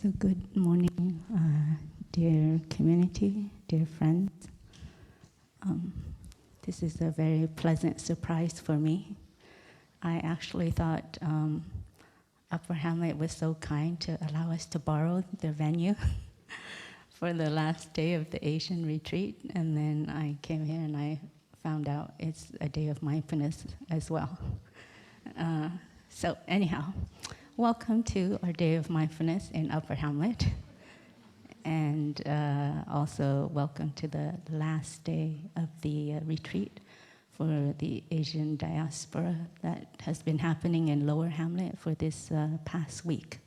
So good morning, dear community, dear friends. This is a very pleasant surprise for me. I actually thought Upper Hamlet was so kind to allow us to borrow the venue for the last day of the Asian retreat, and then I came here and I found out it's a day of mindfulness as well. So anyhow, welcome to our day of mindfulness in Upper Hamlet. And also welcome to the last day of the retreat for the Asian diaspora that has been happening in Lower Hamlet for this past week.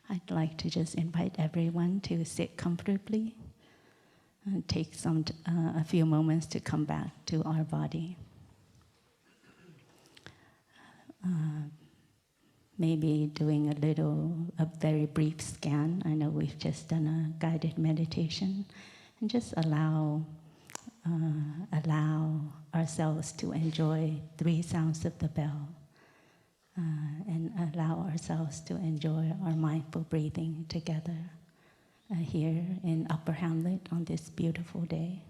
I'd like to just invite everyone to sit comfortably and take a few moments to come back to our body. Maybe doing a very brief scan. I know we've just done a guided meditation, and just allow ourselves to enjoy 3 sounds of the bell, and allow ourselves to enjoy our mindful breathing together here in Upper Hamlet on this beautiful day.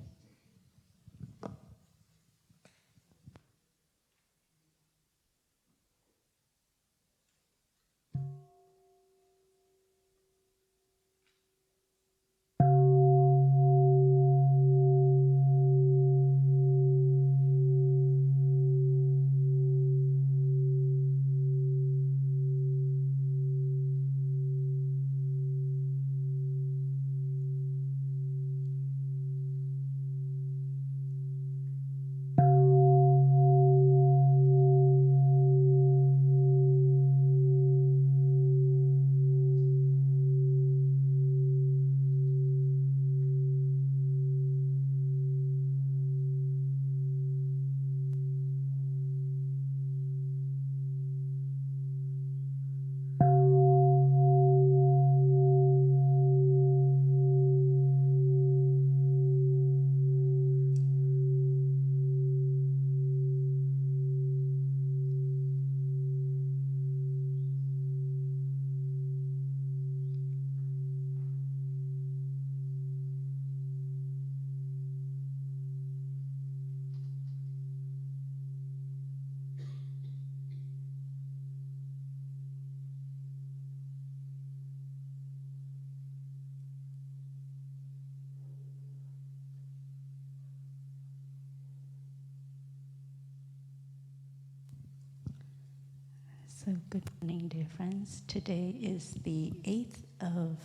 So good morning, dear friends. Today is the 8th of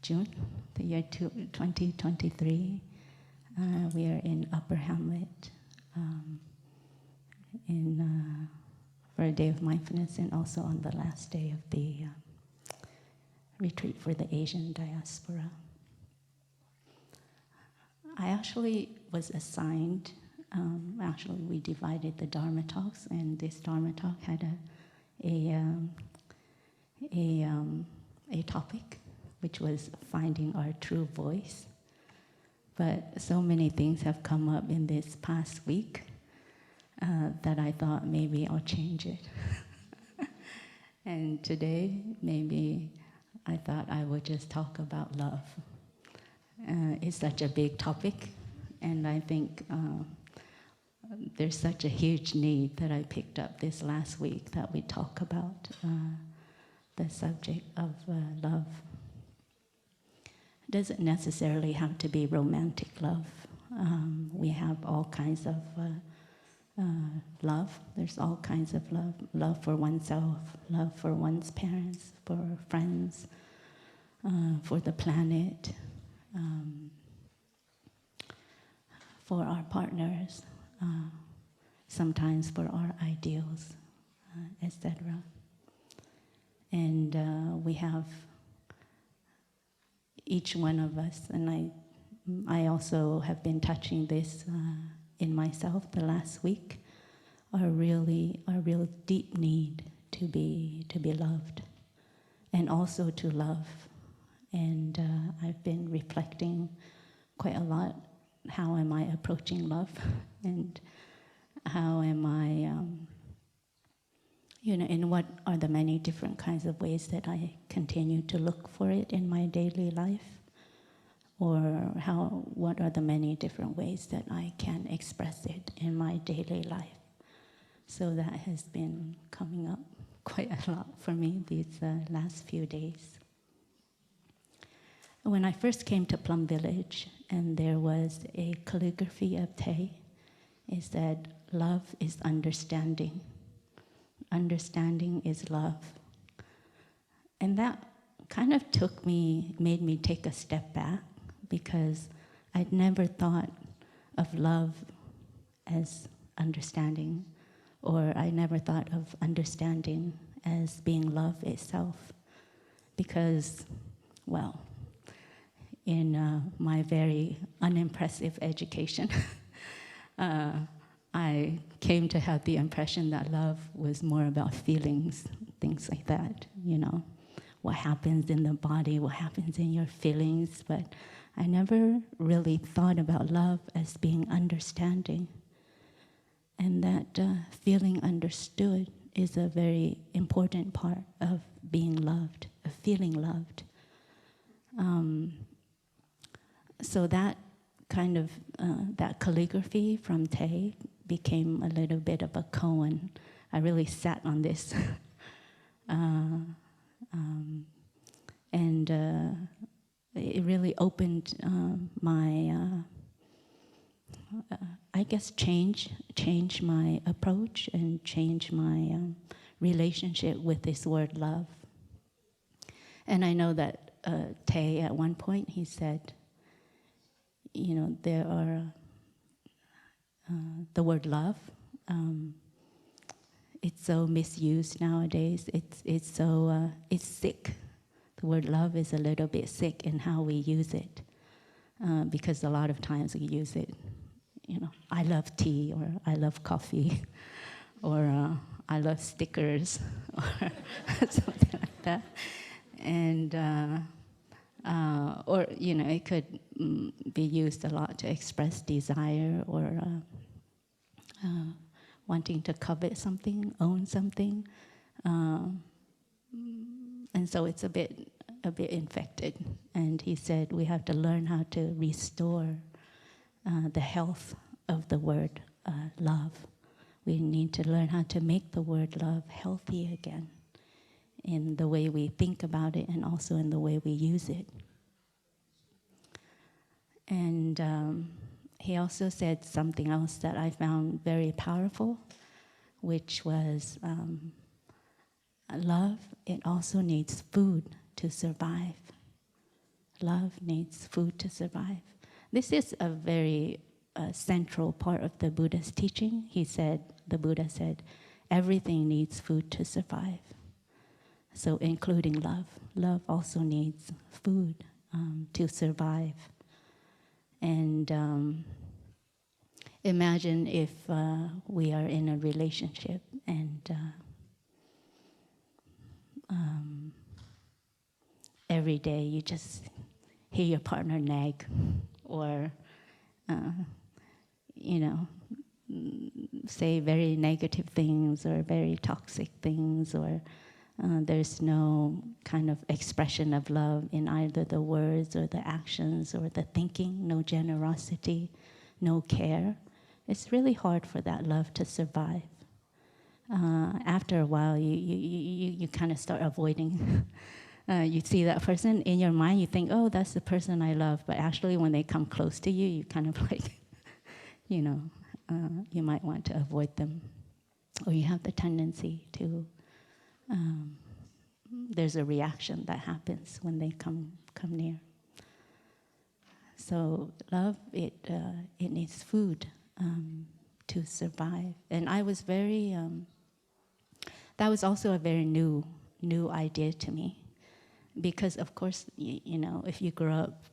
June, the year 2023. We are in Upper Hamlet for a day of mindfulness, and also on the last day of the retreat for the Asian diaspora. I actually was assigned. We divided the Dharma talks, and this Dharma talk had a topic, which was finding our true voice. But so many things have come up in this past week that I thought maybe I'll change it. And today, maybe I thought I would just talk about love. It's such a big topic, and I think there's such a huge need that I picked up this last week that we talk about the subject of love. It doesn't necessarily have to be romantic love. We have all kinds of love. There's all kinds of love. Love for oneself, love for one's parents, for friends, for the planet, for our partners, sometimes for our ideals, etc. And we have each one of us, and I also have been touching this in myself the last week, our real deep need to be loved, and also to love. And I've been reflecting quite a lot. How am I approaching love? And how am I and what are the many different kinds of ways that I continue to look for it in my daily life, or what are the many different ways that I can express it in my daily life. So that has been coming up quite a lot for me these last few days. When I first came to Plum Village, and there was a calligraphy of Tay, it said, "Love is understanding. Understanding is love." And that kind of made me take a step back, because I'd never thought of love as understanding, or I never thought of understanding as being love itself. Because, well, in my very unimpressive education, I came to have the impression that love was more about feelings, things like that, what happens in the body, what happens in your feelings, but I never really thought about love as being understanding. And that feeling understood is a very important part of being loved, of feeling loved. So that kind of, that calligraphy from Tay became a little bit of a koan. I really sat on this. And it really opened my, I guess, change my approach and change my relationship with this word love. And I know that Tay, at one point, he said, there are the word love. It's so misused nowadays. It's so it's sick. The word love is a little bit sick in how we use it, because a lot of times we use it. I love tea, or I love coffee, or I love stickers, or something like that, and. Or, it could be used a lot to express desire, or wanting to covet something, own something. And so it's a bit infected. And he said we have to learn how to restore the health of the word love. We need to learn how to make the word love healthy again, in the way we think about it and also in the way we use it. And he also said something else that I found very powerful, which was love, it also needs food to survive. Love needs food to survive. This is a very central part of the Buddha's teaching. The Buddha said, everything needs food to survive. So including love. Love also needs food to survive. And imagine if we are in a relationship and every day you just hear your partner nag, or say very negative things or very toxic things, or there's no kind of expression of love in either the words or the actions or the thinking, no generosity, no care. It's really hard for that love to survive. After a while, you kind of start avoiding. You see that person in your mind, you think, oh, that's the person I love. But actually, when they come close to you, you kind of like, you might want to avoid them. Or you have the tendency to, there's a reaction that happens when they come near. So love, it needs food to survive. And I was very, that was also a very new idea to me. Because of course, if you grow up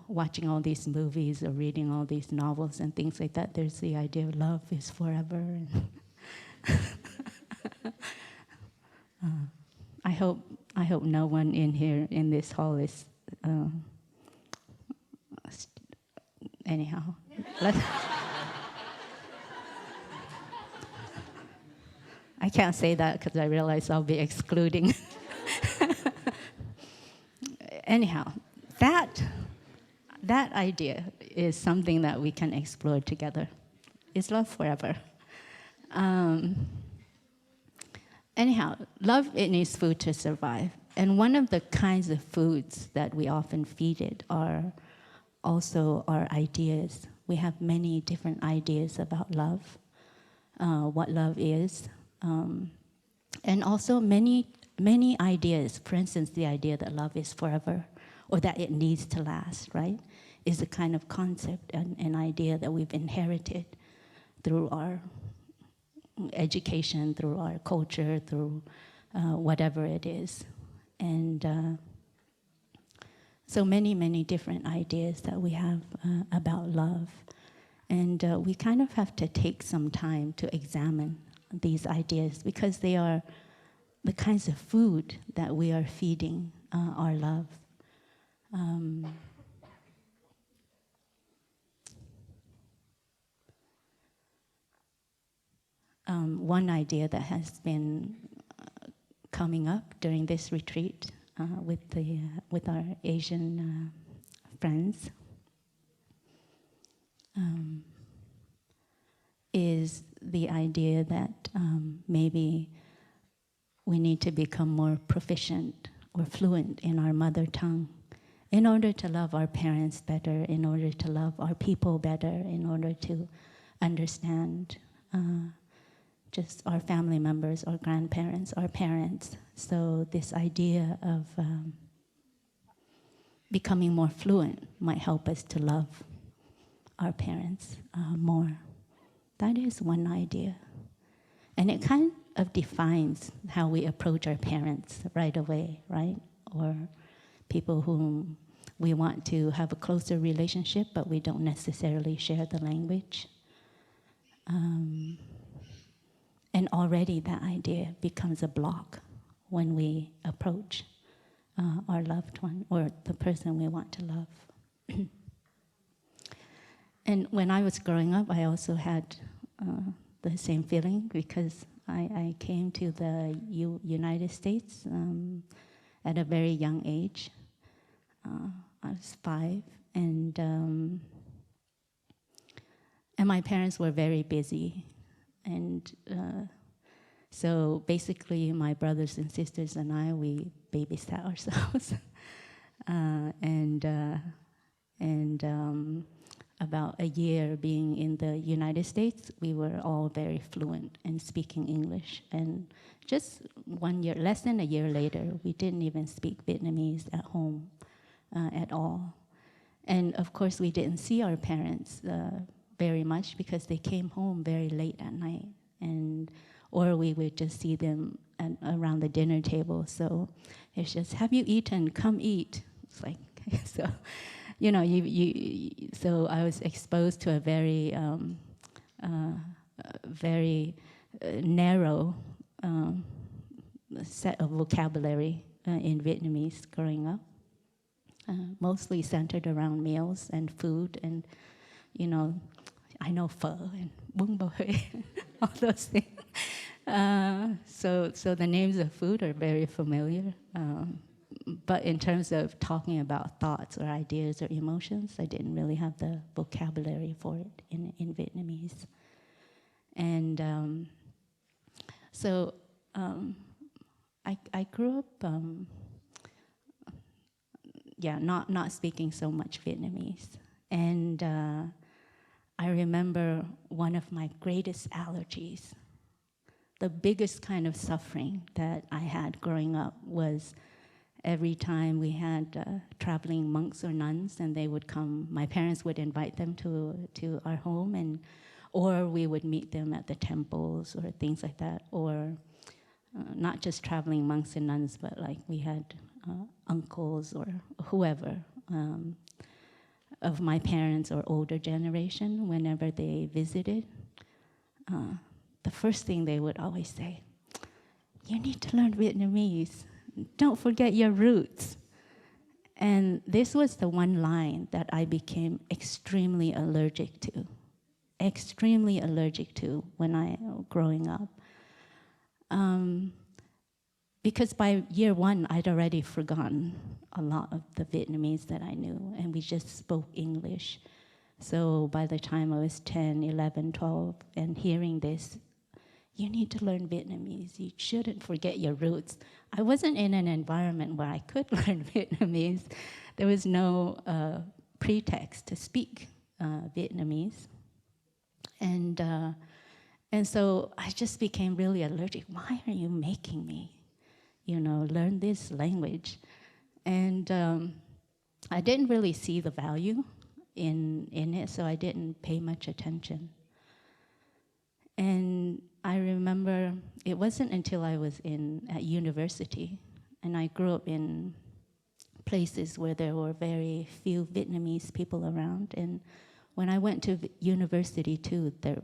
watching all these movies or reading all these novels and things like that, there's the idea of love is forever. And I hope no one in here in this hall is. Anyhow, I can't say that because I realize I'll be excluding. Anyhow, that idea is something that we can explore together. Is love forever? Anyhow, love, it needs food to survive. And one of the kinds of foods that we often feed it are also our ideas. We have many different ideas about love, what love is, and also many ideas. For instance, the idea that love is forever, or that it needs to last, right, is a kind of concept, an idea that we've inherited through our education, through our culture, through whatever it is. And so many different ideas that we have about love. And we kind of have to take some time to examine these ideas because they are the kinds of food that we are feeding our love. One idea that has been coming up during this retreat with our Asian friends is the idea that maybe we need to become more proficient or fluent in our mother tongue in order to love our parents better, in order to love our people better, in order to understand just our family members, our grandparents, our parents. So this idea of becoming more fluent might help us to love our parents more. That is one idea. And it kind of defines how we approach our parents right away, right? Or people whom we want to have a closer relationship, but we don't necessarily share the language. And already that idea becomes a block when we approach our loved one or the person we want to love. And when I was growing up, I also had the same feeling because I came to the United States at a very young age. I was 5, and my parents were very busy. And so basically my brothers and sisters and I, we babysat ourselves. And about a year being in the United States, we were all very fluent in speaking English. And just 1 year, less than a year later, we didn't even speak Vietnamese at home at all. And of course, we didn't see our parents very much because they came home very late at night, or we would just see them around the dinner table. So it's just, have you eaten? Come eat. It's like, so, you know, so I was exposed to a very, very narrow set of vocabulary in Vietnamese growing up, mostly centered around meals and food and, you know, I know pho and bún bò Huế, all those things. So the names of food are very familiar. But in terms of talking about thoughts or ideas or emotions, I didn't really have the vocabulary for it in Vietnamese. And so I grew up, not speaking so much Vietnamese. And I remember one of my greatest allergies, the biggest kind of suffering that I had growing up was every time we had traveling monks or nuns and they would come, my parents would invite them to our home, or we would meet them at the temples or things like that, or not just traveling monks and nuns, but like we had uncles or whoever of my parents or older generation, whenever they visited, the first thing they would always say, you need to learn Vietnamese. Don't forget your roots. And this was the one line that I became extremely allergic to when I growing up. because by year one, I'd already forgotten a lot of the Vietnamese that I knew, and we just spoke English. So by the time I was 10, 11, 12, and hearing this, you need to learn Vietnamese. You shouldn't forget your roots. I wasn't in an environment where I could learn Vietnamese. There was no pretext to speak Vietnamese. And so I just became really allergic. Why are you making me, learn this language? And I didn't really see the value in it, so I didn't pay much attention. And I remember it wasn't until I was at university, and I grew up in places where there were very few Vietnamese people around. And when I went to university too, there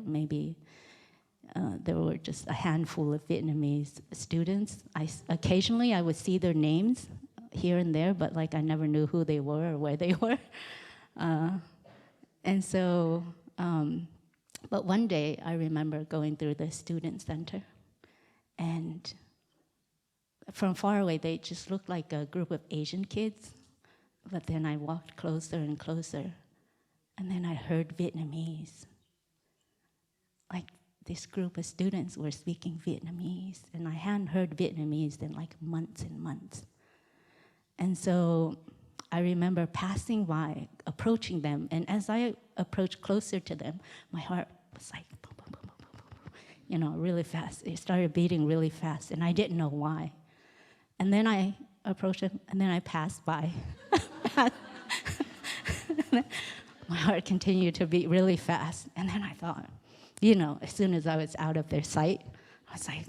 were just a handful of Vietnamese students. Occasionally I would see their names here and there, but I never knew who they were or where they were. And so, but one day I remember going through the student center, and from far away they just looked like a group of Asian kids. But then I walked closer and closer, and then I heard Vietnamese. This group of students were speaking Vietnamese, and I hadn't heard Vietnamese in months and months. And so I remember passing by, approaching them, and as I approached closer to them, my heart was boom, boom, boom, boom, boom, really fast. It started beating really fast, and I didn't know why. And then I approached them, and then I passed by. My heart continued to beat really fast, and then I thought, as soon as I was out of their sight, I was like,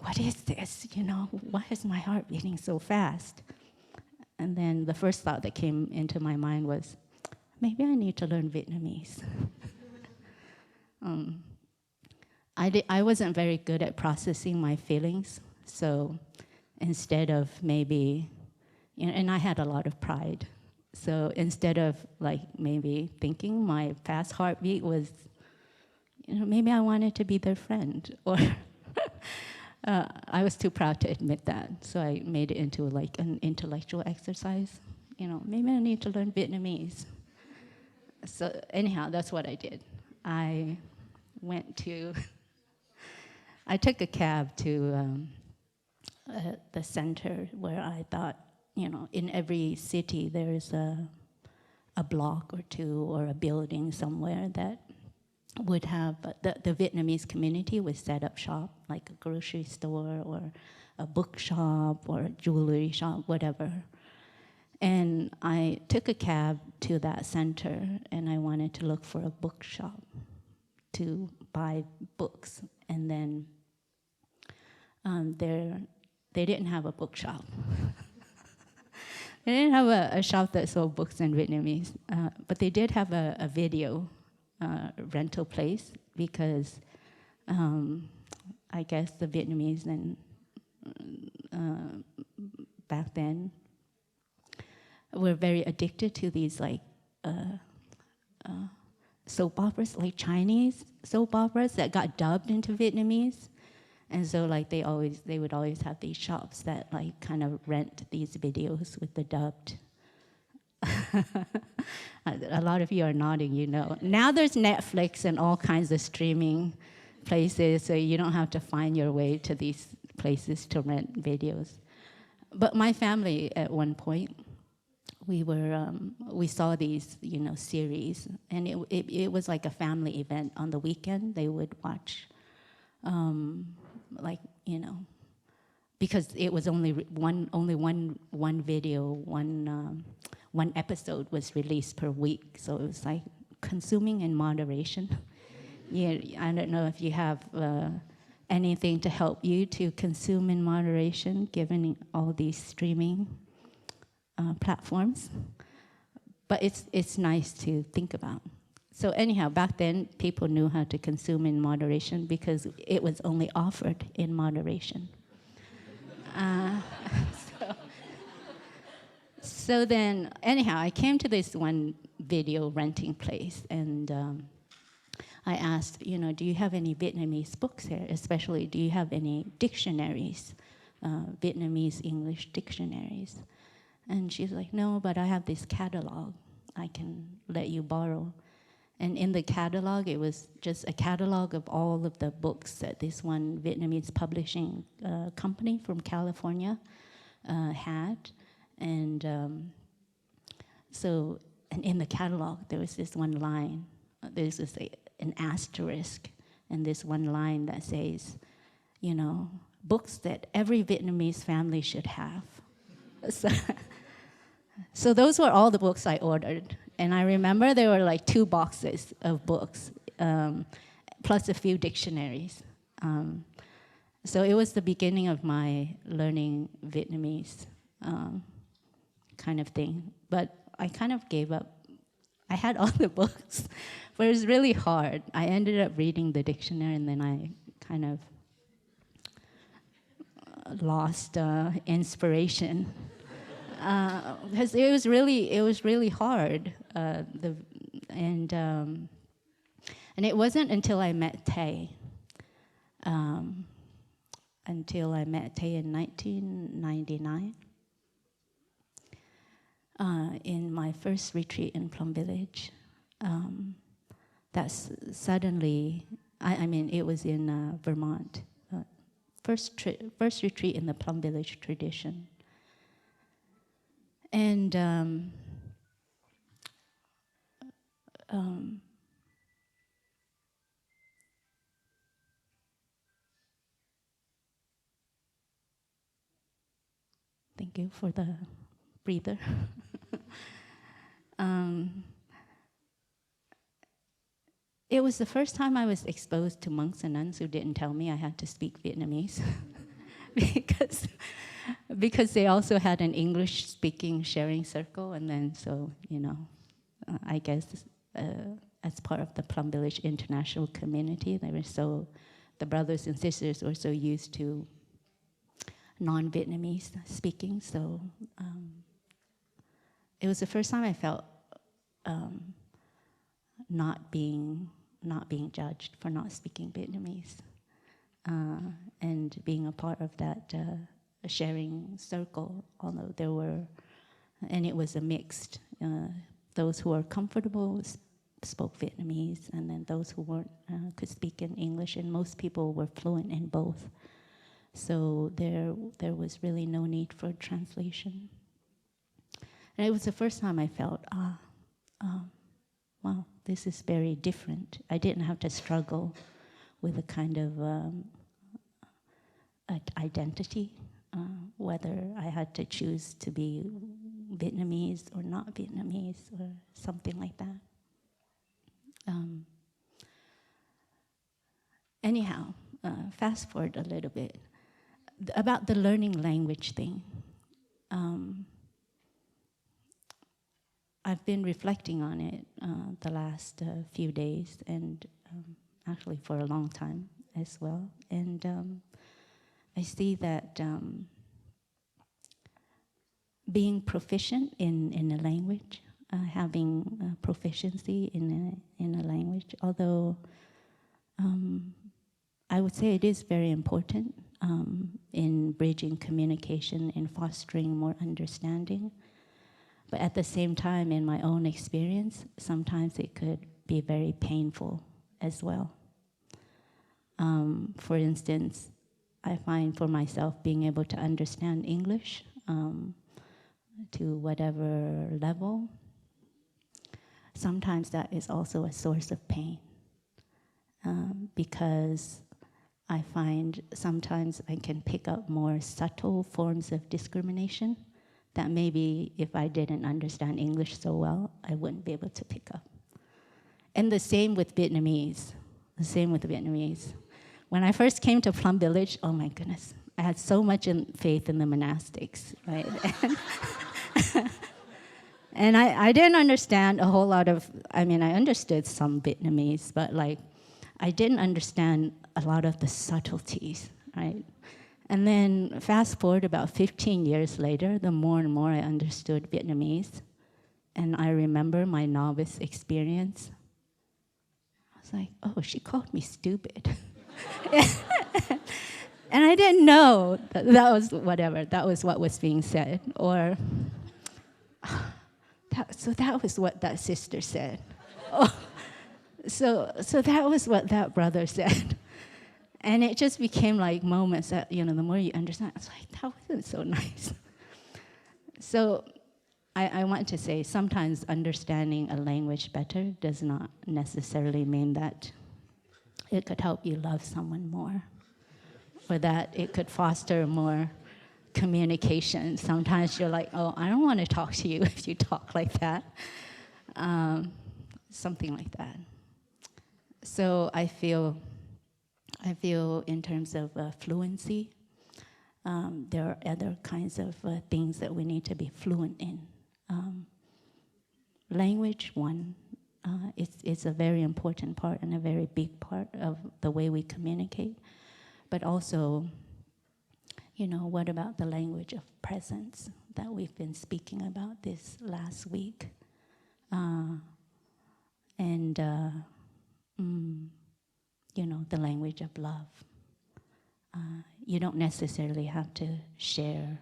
what is this? Why is my heart beating so fast? And then the first thought that came into my mind was, maybe I need to learn Vietnamese. I wasn't very good at processing my feelings, so instead of maybe, and I had a lot of pride, so instead of maybe thinking my fast heartbeat was, maybe I wanted to be their friend, or I was too proud to admit that, so I made it into an intellectual exercise. Maybe I need to learn Vietnamese. So anyhow, that's what I did. I took a cab to the center where I thought, in every city there's a block or two or a building somewhere that would have, the Vietnamese community would set up shop, like a grocery store or a bookshop or a jewelry shop, whatever. And I took a cab to that center, and I wanted to look for a bookshop to buy books. And then they didn't have a bookshop. They didn't have a shop that sold books in Vietnamese, but they did have a video rental place, because I guess the Vietnamese back then were very addicted to these soap operas, like Chinese soap operas that got dubbed into Vietnamese. And so they would always have these shops that kind of rent these videos with the dubbed. A lot of you are nodding, Now there's Netflix and all kinds of streaming places, so you don't have to find your way to these places to rent videos. But my family, at one point, we saw these, series, and it was like a family event. On the weekend, they would watch, because it was only one video, one episode was released per week, so it was consuming in moderation. Yeah, I don't know if you have anything to help you to consume in moderation, given all these streaming platforms, but it's nice to think about. So anyhow, back then people knew how to consume in moderation because it was only offered in moderation. So then, anyhow, I came to this one video renting place, and I asked, do you have any Vietnamese books here? Especially, do you have any dictionaries, Vietnamese English dictionaries? And she's like, no, but I have this catalog I can let you borrow. And in the catalog, it was just a catalog of all of the books that this one Vietnamese publishing company from California had. And and in the catalog, there was this one line. There's this, an asterisk, and this one line that says, books that every Vietnamese family should have. So those were all the books I ordered. And I remember there were like 2 boxes of books, plus a few dictionaries. So it was the beginning of my learning Vietnamese kind of thing. But I kind of gave up. I had all the books, but it was really hard. I ended up reading the dictionary, and then I kind of lost inspiration. Because it was really hard, and it wasn't until I met Tay, in 1999, in my first retreat in Plum Village. That's suddenly, it was in Vermont, first retreat in the Plum Village tradition. And thank you for the breather. It was the first time I was exposed to monks and nuns who didn't tell me I had to speak Vietnamese, because they also had an English-speaking sharing circle, and then I guess as part of the Plum Village international community, the brothers and sisters were so used to non-Vietnamese speaking, so it was the first time I felt not being judged for not speaking Vietnamese, and being a part of that sharing circle, although there were, and it was a mixed, those who were comfortable spoke Vietnamese, and then those who weren't could speak in English, and most people were fluent in both. So there was really no need for translation. And it was the first time I felt, wow, this is very different. I didn't have to struggle with a kind of identity, whether I had to choose to be Vietnamese or not Vietnamese or something like that. Anyhow, fast forward a little bit. About the learning language thing. I've been reflecting on it the last few days, and actually for a long time as well. And I see that being proficient in a language, having proficiency in a language, although I would say it is very important in bridging communication and fostering more understanding. But at the same time, in my own experience, sometimes it could be very painful as well. For instance, I find for myself being able to understand English to whatever level, sometimes that is also a source of pain, because I find sometimes I can pick up more subtle forms of discrimination that maybe if I didn't understand English so well, I wouldn't be able to pick up. And the same with Vietnamese. When I first came to Plum Village, oh my goodness, I had so much faith in the monastics, right? And I didn't understand a whole lot of, I understood some Vietnamese, but I didn't understand a lot of the subtleties, right? And then fast forward about 15 years later, the more and more I understood Vietnamese, and I remember my novice experience. I was like, oh, she called me stupid. And I didn't know that was whatever, that was what was being said. Or, so that was what that sister said. Oh, so that was what that brother said. And it just became like moments that, the more you understand, it's like, that wasn't so nice. So I want to say, sometimes understanding a language better does not necessarily mean that it could help you love someone more, or that it could foster more communication. Sometimes you're like, oh, I don't want to talk to you if you talk like that. Something like that. So I feel in terms of fluency, there are other kinds of things that we need to be fluent in. Language, one, it's a very important part and a very big part of the way we communicate. But also, what about the language of presence that we've been speaking about this last week? The language of love. You don't necessarily have to share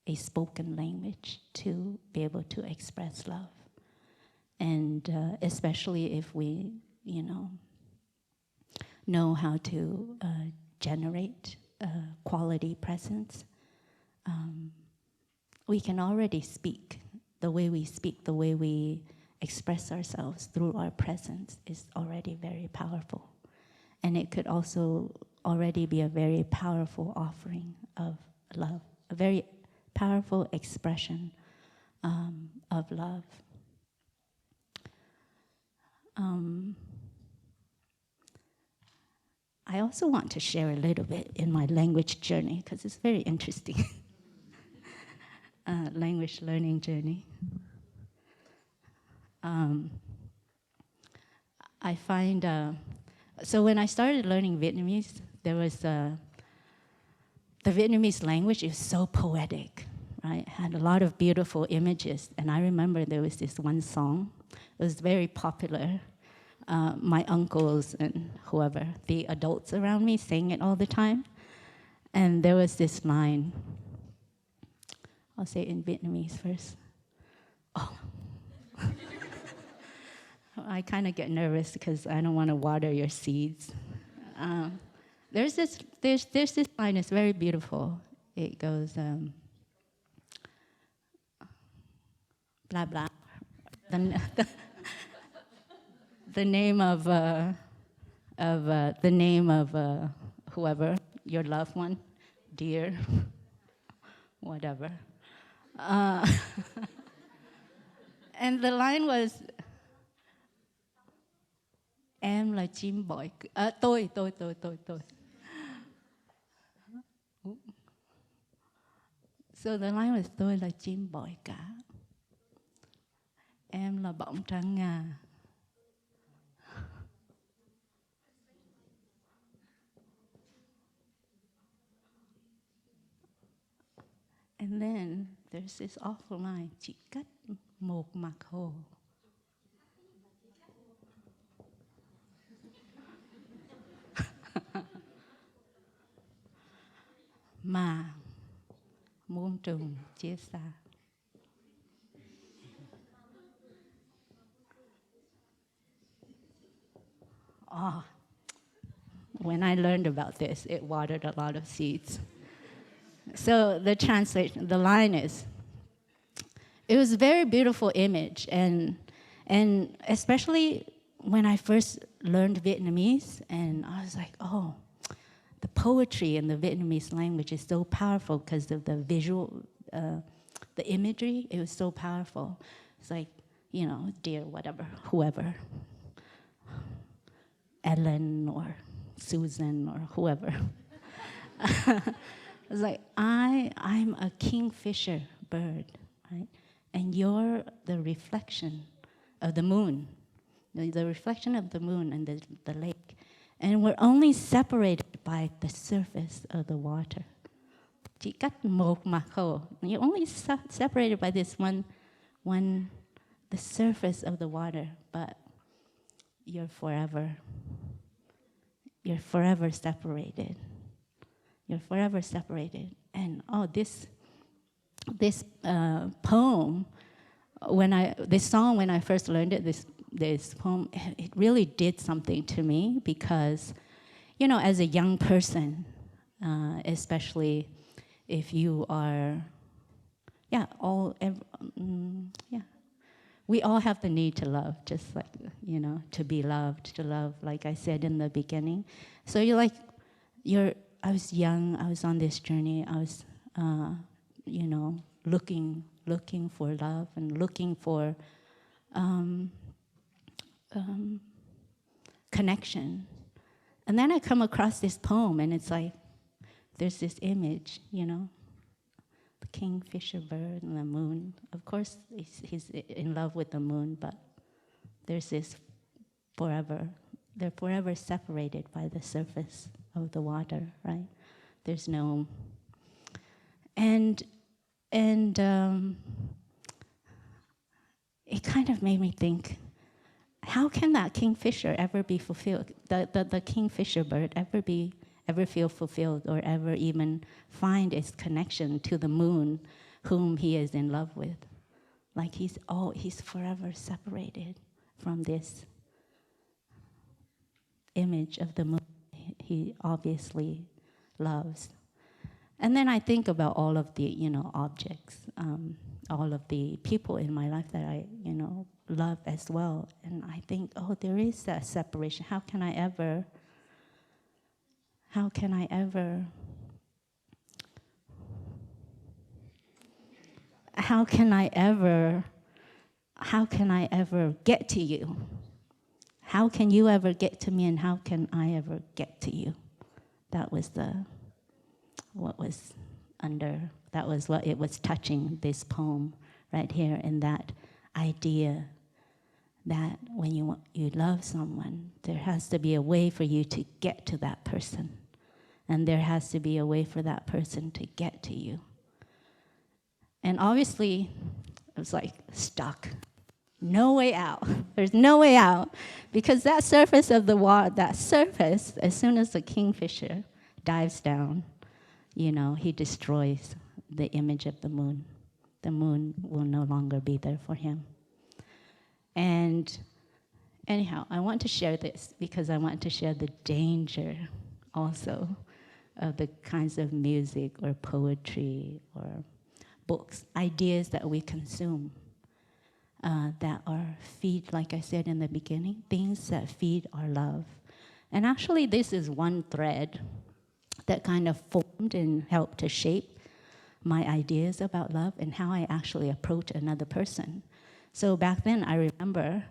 a spoken language to be able to express love. And especially if we, know how to generate quality presence, we can already speak. The way we express ourselves through our presence is already very powerful. And it could also already be a very powerful offering of love, a very powerful expression of love. I also want to share a little bit in my language journey, because it's very interesting. Language learning journey. I find, so when I started learning Vietnamese, there was, the Vietnamese language is so poetic, right? It had a lot of beautiful images. And I remember there was this one song, it was very popular. My uncles and whoever, the adults around me, sang it all the time. And there was this line, I'll say it in Vietnamese first. Oh. I kind of get nervous because I don't want to water your seeds. There's this line, it's very beautiful. It goes, blah, blah. The name of whoever, your loved one, dear, whatever. And the line was, em là chim bọi, tôi. So the line was, tôi là chim bọi cả, em là bọng trắng ngà. And then there's this awful line, chỉ cách một mặt hồ. Mà muôn trùng chia xa. Oh, when I learned about this, it watered a lot of seeds. So the translation, the line is, it was a very beautiful image, and especially when I first learned Vietnamese, and I was like, oh, the poetry in the Vietnamese language is so powerful because of the visual, the imagery. It was so powerful. It's like, dear whatever, whoever, Ellen or Susan or whoever. It's like, I'm a kingfisher bird, right? And you're the reflection of the moon, the reflection of the moon and the lake. And we're only separated by the surface of the water. Chỉ cách một mặt hồ. You're only separated by this one, the surface of the water. But you're forever separated. You're forever separated. And this poem, this song, when I first learned it, this poem, it really did something to me because, as a young person, especially if you are, we all have the need to love, just like, to be loved, to love, like I said in the beginning. So I was young, I was on this journey, I was, looking for love and looking for connection. And then I come across this poem, and it's like, there's this image, the kingfisher bird and the moon. Of course, he's in love with the moon, but there's this they're forever separated by the surface of the water, right? There's no, and it kind of made me think, how can that kingfisher ever be fulfilled? The kingfisher bird ever feel fulfilled or ever even find its connection to the moon whom he is in love with? Like he's forever separated from this image of the moon he obviously loves. And then I think about all of the, objects, all of the people in my life that I, love as well. And I think, there is that separation. How can I ever get to you? How can you ever get to me, and how can I ever get to you? That was what it was touching this poem right here, in that idea that when you love someone, there has to be a way for you to get to that person, and there has to be a way for that person to get to you. And obviously, it was like stuck. No way out. There's no way out. Because that surface of the water, as soon as the kingfisher dives down, he destroys the image of the moon. The moon will no longer be there for him. And anyhow, I want to share this because I want to share the danger also of the kinds of music or poetry or books, ideas that we consume that feed, like I said in the beginning, things that feed our love. And actually, this is one thread that kind of formed and helped to shape my ideas about love and how I actually approach another person. So back then, I remember,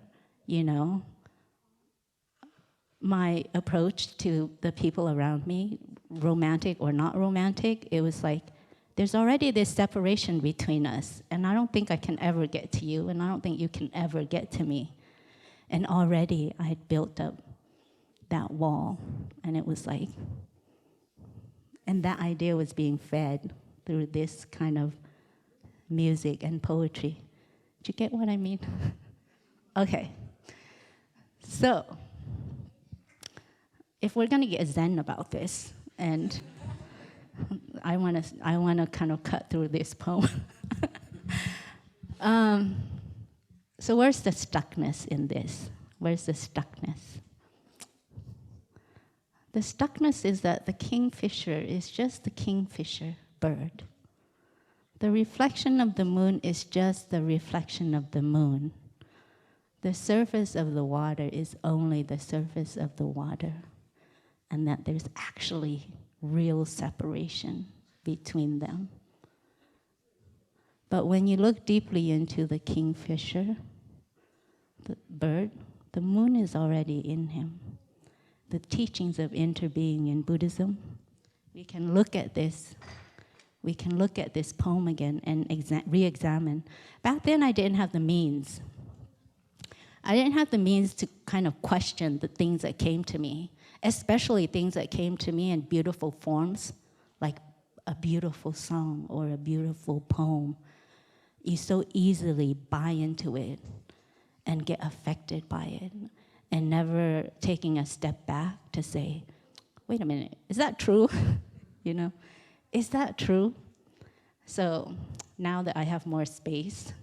my approach to the people around me, romantic or not romantic, it was like, there's already this separation between us, and I don't think I can ever get to you, and I don't think you can ever get to me. And already I had built up that wall, and it was like, and that idea was being fed through this kind of music and poetry. Do you get what I mean? Okay. So, if we're going to get zen about this, and I want to kind of cut through this poem. So where's the stuckness in this? Where's the stuckness? The stuckness is that the kingfisher is just the kingfisher bird. The reflection of the moon is just the reflection of the moon. The surface of the water is only the surface of the water, and that there's actually real separation between them. But when you look deeply into the kingfisher, the bird, the moon is already in him. The teachings of interbeing in Buddhism, we can look at this poem again and re-examine. Back then I didn't have the means. I didn't have the means to kind of question the things that came to me, especially things that came to me in beautiful forms, like a beautiful song or a beautiful poem. You so easily buy into it and get affected by it. and never taking a step back to say, wait a minute, is that true? You know, is that true? So now that I have more space,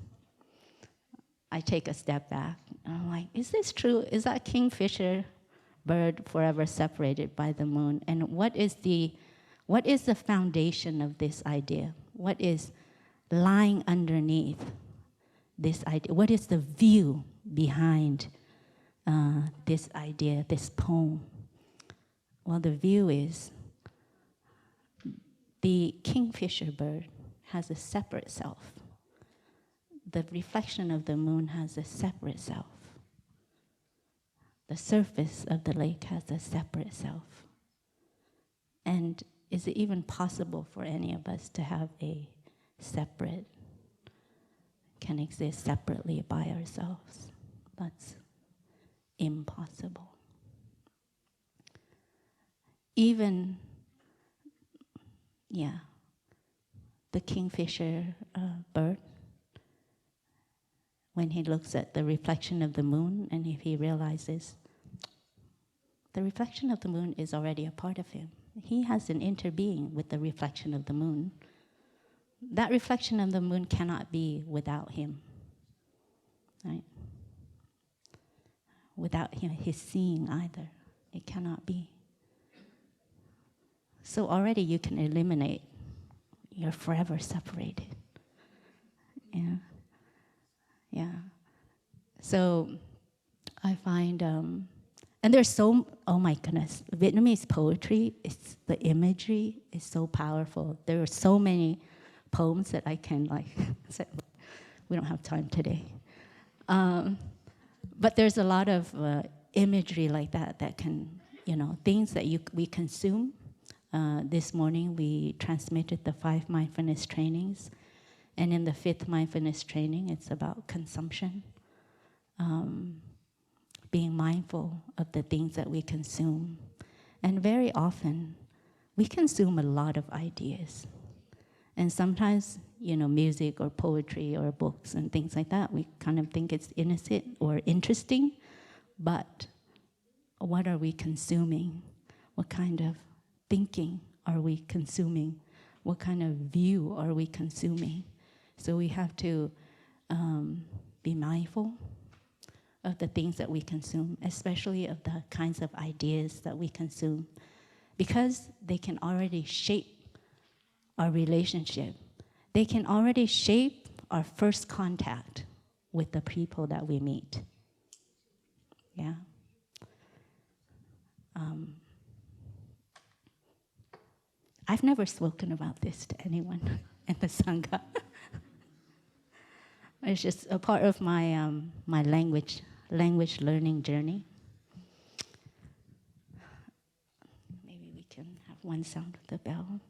I take a step back. And I'm like, is this true? Is that kingfisher bird forever separated by the moon? And what is the foundation of this idea? What is lying underneath this idea? What is the view behind this idea, this poem? Well, the view is the kingfisher bird has a separate self. The reflection of the moon has a separate self. The surface of the lake has a separate self. And is it even possible for any of us to have can exist separately by ourselves? That's impossible. Even, the kingfisher bird, when he looks at the reflection of the moon, and if he realizes the reflection of the moon is already a part of him, he hasn't interbeing with the reflection of the moon. That reflection of the moon cannot be without him, right? Without him, his seeing either. It cannot be. So already you can eliminate. You're forever separated. Yeah. So I find, and there's oh my goodness, Vietnamese poetry, the imagery is so powerful. There are so many poems that I can say, we don't have time today. But there's a lot of imagery like that can, things that we consume. This morning we transmitted the 5 mindfulness trainings. And in the 5th mindfulness training, it's about consumption. Being mindful of the things that we consume. And very often, we consume a lot of ideas. And sometimes, music or poetry or books and things like that, we kind of think it's innocent or interesting. But what are we consuming? What kind of thinking are we consuming? What kind of view are we consuming? So we have to be mindful of the things that we consume, especially of the kinds of ideas that we consume, because they can already shape our relationship. They can already shape our first contact with the people that we meet. Yeah. I've never spoken about this to anyone in the Sangha. It's just a part of my my language learning journey. Maybe we can have one sound of the bell.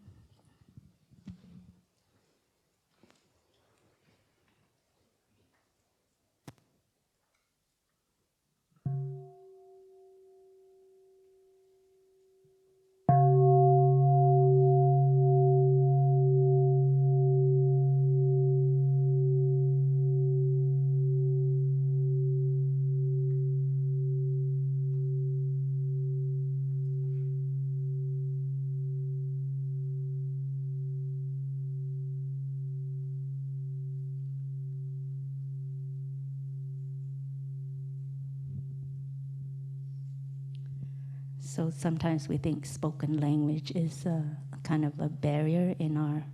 So sometimes we think spoken language is a kind of a barrier in our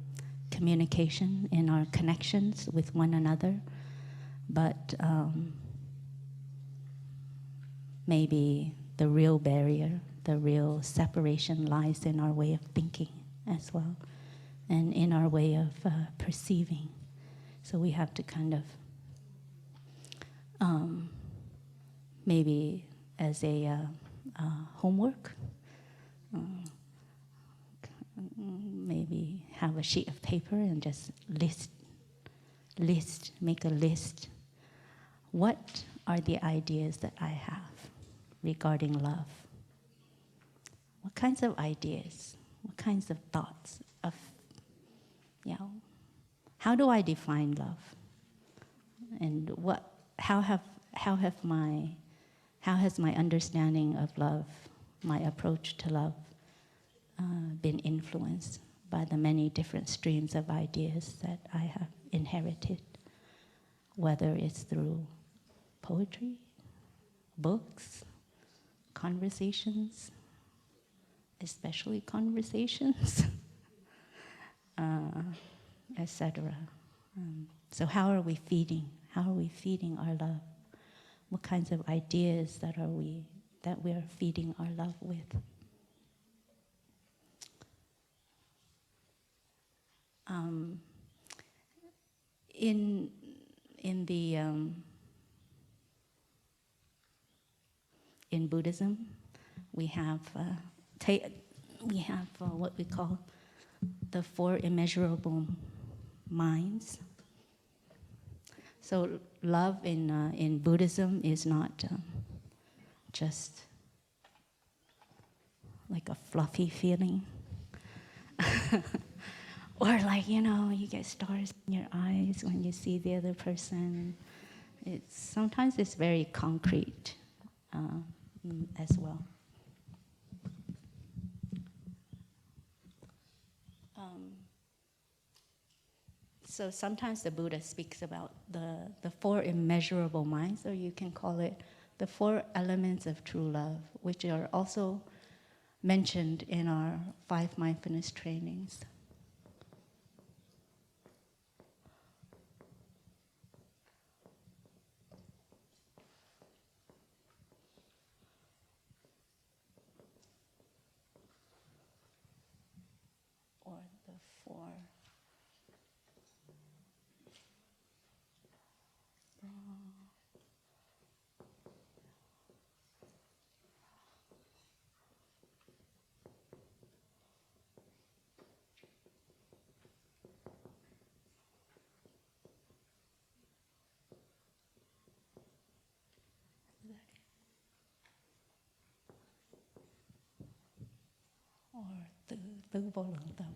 communication, in our connections with one another. But maybe the real barrier, the real separation lies in our way of thinking as well, and in our way of perceiving. So we have to kind of maybe as a homework, maybe have a sheet of paper and just make a list. What are the ideas that I have regarding love? What kinds of ideas? What kinds of thoughts of, how do I define love? And how have how has my understanding of love, my approach to love, been influenced by the many different streams of ideas that I have inherited, whether it's through poetry, books, conversations, especially conversations, etc. So how are we feeding? How are we feeding our love? What kinds of ideas that we are feeding our love with? In Buddhism, we have what we call the four immeasurable minds. So love in Buddhism is not just like a fluffy feeling. Or like, you get stars in your eyes when you see the other person. Sometimes it's very concrete as well. So sometimes the Buddha speaks about the four immeasurable minds, or you can call it the four elements of true love, which are also mentioned in our 5 mindfulness trainings. Or the four. Or tứ vô lượng tâm.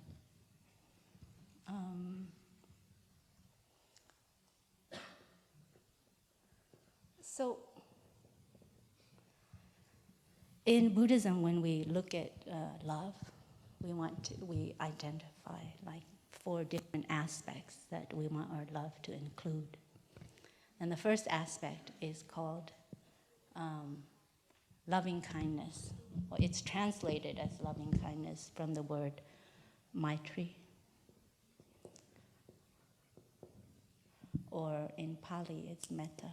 So in Buddhism, when we look at love, we identify like 4 different aspects that we want our love to include. And the first aspect is called loving kindness. Well, it's translated as loving kindness from the word maitri. Or in Pali, it's metta.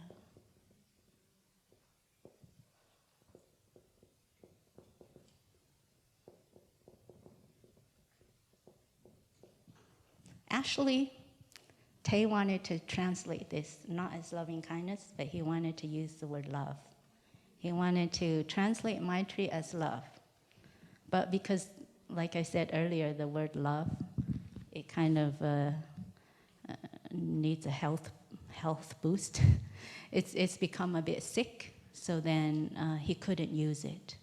Actually, Tay wanted to translate this not as loving kindness, but he wanted to use the word love. He wanted to translate Maitri as love. But because, like I said earlier, the word love, it kind of needs a health boost. It's become a bit sick, so then he couldn't use it.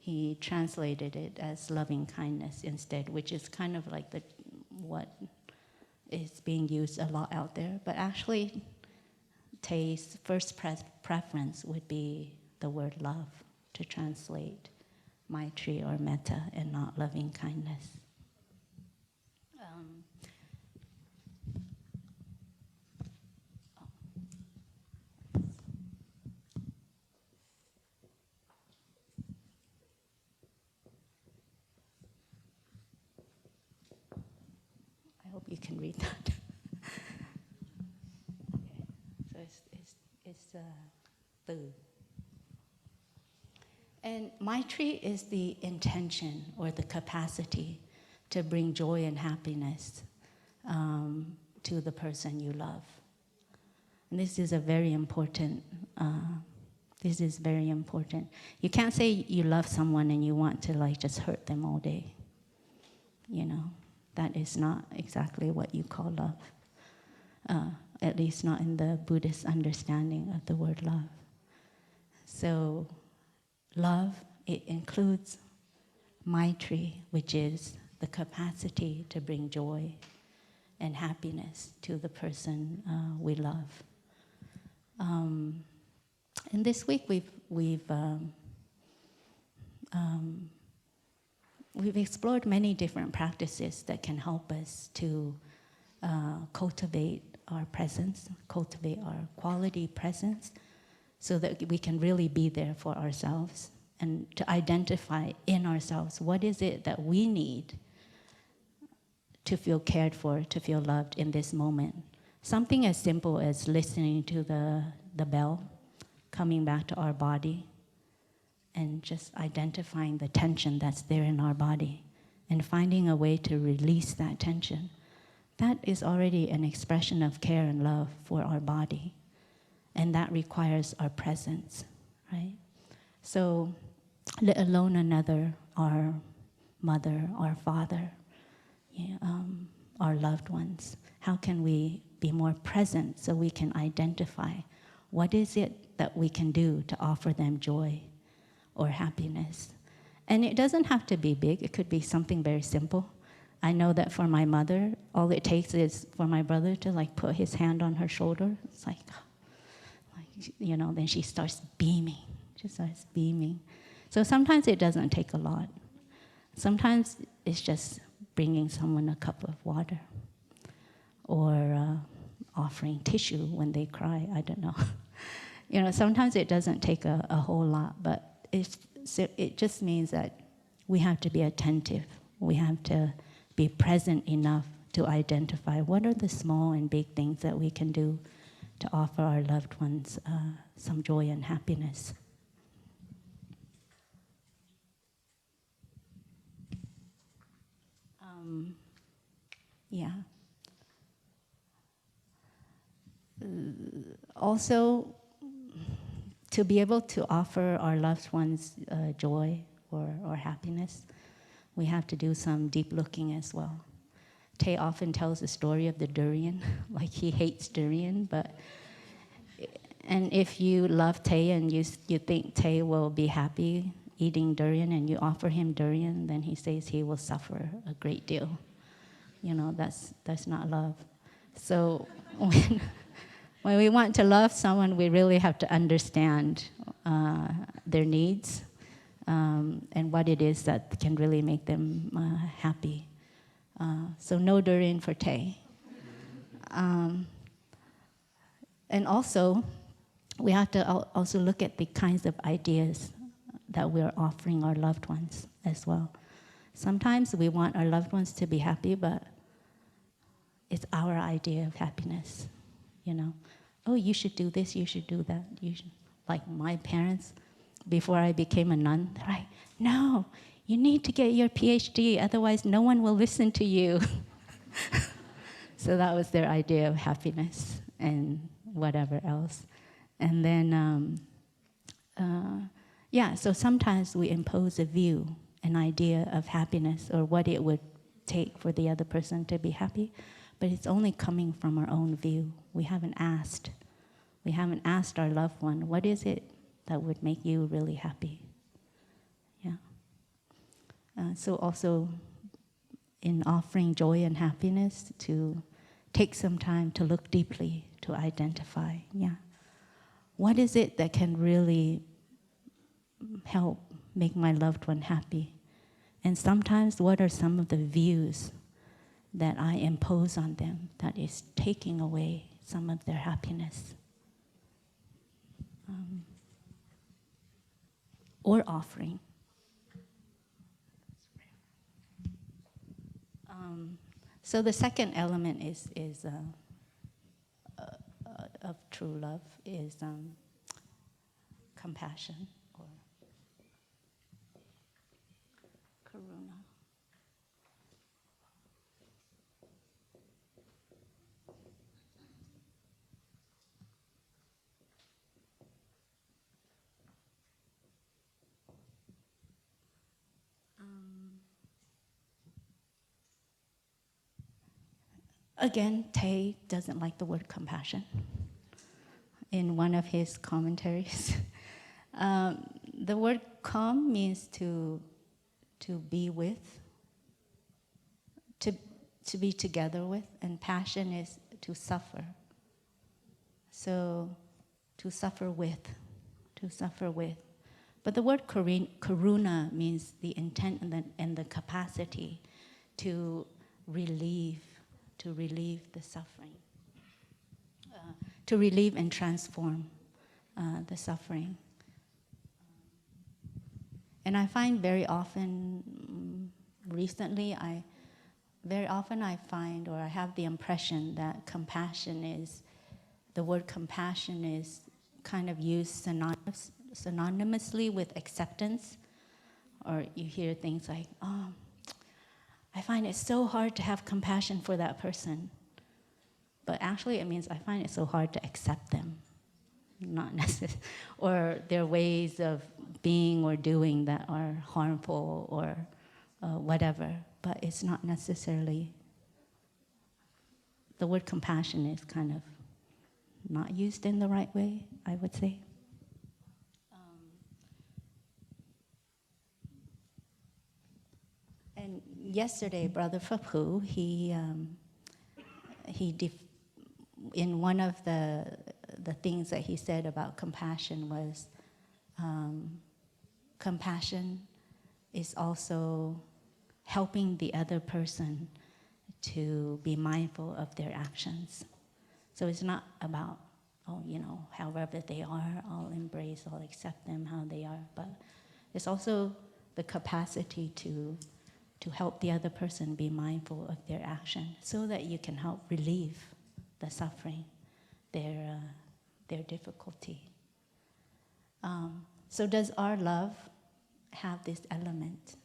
He translated it as loving kindness instead, which is kind of like what is being used a lot out there. But actually, Tay's first preference would be the word love to translate Maitri or Metta and not loving kindness. I hope you can read that. Okay, so it's Từ. And Maitri is the intention or the capacity to bring joy and happiness to the person you love. And this is very important. You can't say you love someone and you want to just hurt them all day. That is not exactly what you call love. At least not in the Buddhist understanding of the word love. So love, it includes Maitri, which is the capacity to bring joy and happiness to the person we love. And this week we've explored many different practices that can help us to cultivate our presence, cultivate our quality presence, so that we can really be there for ourselves and to identify in ourselves what is it that we need to feel cared for, to feel loved in this moment. Something as simple as listening to the bell, coming back to our body, and just identifying the tension that's there in our body and finding a way to release that tension. That is already an expression of care and love for our body. And that requires our presence, right? So, let alone another, our mother, our father, our loved ones. How can we be more present so we can identify what is it that we can do to offer them joy or happiness? And it doesn't have to be big. It could be something very simple. I know that for my mother, all it takes is for my brother to put his hand on her shoulder. It's then she starts beaming. She starts beaming. So sometimes it doesn't take a lot. Sometimes it's just bringing someone a cup of water or offering tissue when they cry. I don't know. Sometimes it doesn't take a whole lot, but it just means that we have to be attentive. We have to be present enough to identify what are the small and big things that we can do to offer our loved ones some joy and happiness. Also, to be able to offer our loved ones joy or happiness, we have to do some deep looking as well. Tay often tells the story of the durian, he hates durian, and if you love Tay and you think Tay will be happy eating durian and you offer him durian, then he says he will suffer a great deal. That's not love. So when we want to love someone, we really have to understand their needs and what it is that can really make them happy. So no durian for Tay. And also, we have to also look at the kinds of ideas that we're offering our loved ones as well. Sometimes we want our loved ones to be happy, but it's our idea of happiness, Oh, you should do this, you should do that. Like my parents, before I became a nun, they're like, no, you need to get your PhD, otherwise no one will listen to you. So that was their idea of happiness and whatever else. And then, so sometimes we impose a view, an idea of happiness or what it would take for the other person to be happy, but it's only coming from our own view. We haven't asked our loved one, what is it that would make you really happy? So also in offering joy and happiness, to take some time to look deeply, to identify, what is it that can really help make my loved one happy? And sometimes what are some of the views that I impose on them that is taking away some of their happiness? Or offering. So the second element is of true love is compassion or karuna. Again, Tay doesn't like the word compassion in one of his commentaries. The word "com" means to be with, to be together with, and passion is to suffer. So to suffer with, to suffer with. But the word karuna means the intent and the capacity to relieve the suffering, to relieve and transform the suffering. And I find very often, recently, I find, or I have the impression that the word compassion is kind of used synonymously with acceptance. Or you hear things like, oh, I find it so hard to have compassion for that person. But actually it means I find it so hard to accept them. Not necessarily, or their ways of being or doing that are harmful or whatever. But it's not necessarily, the word compassion is kind of not used in the right way, I would say. And yesterday, Brother Phaphu, in one of the things that he said about compassion was, compassion is also helping the other person to be mindful of their actions. So it's not about, however they are, I'll embrace, I'll accept them how they are, but it's also the capacity to help the other person be mindful of their action so that you can help relieve the suffering, their difficulty. So does our love have this element?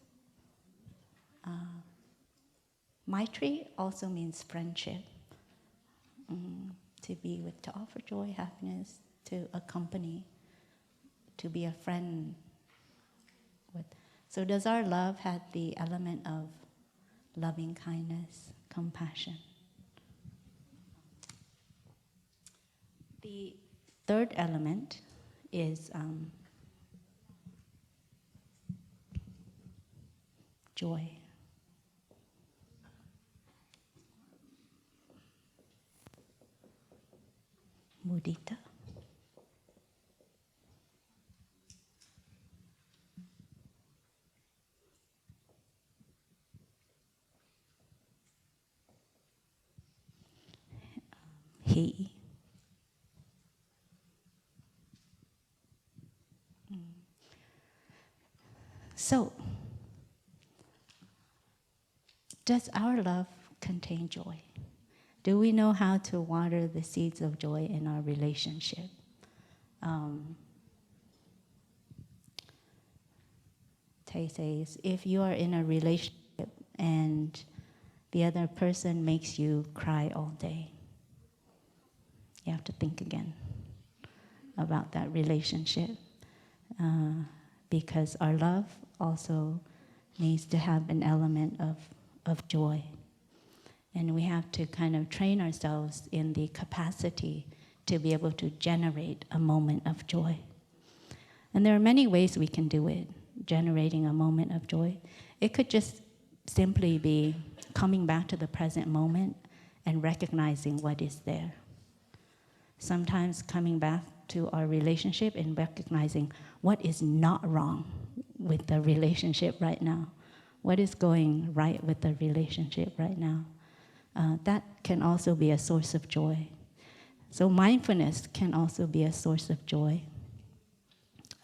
Maitri also means friendship, to be with, to offer joy, happiness, to accompany, to be a friend with. So does our love have the element of loving kindness, compassion? The third element is joy. Mudita. He. So, does our love contain joy? Do we know how to water the seeds of joy in our relationship? Tay says, if you are in a relationship and the other person makes you cry all day, you have to think again about that relationship, because our love also needs to have an element of joy. And we have to kind of train ourselves in the capacity to be able to generate a moment of joy. And there are many ways we can do it, generating a moment of joy. It could just simply be coming back to the present moment and recognizing what is there. Sometimes coming back to our relationship and recognizing what is not wrong with the relationship right now. What is going right with the relationship right now? That can also be a source of joy. So mindfulness can also be a source of joy.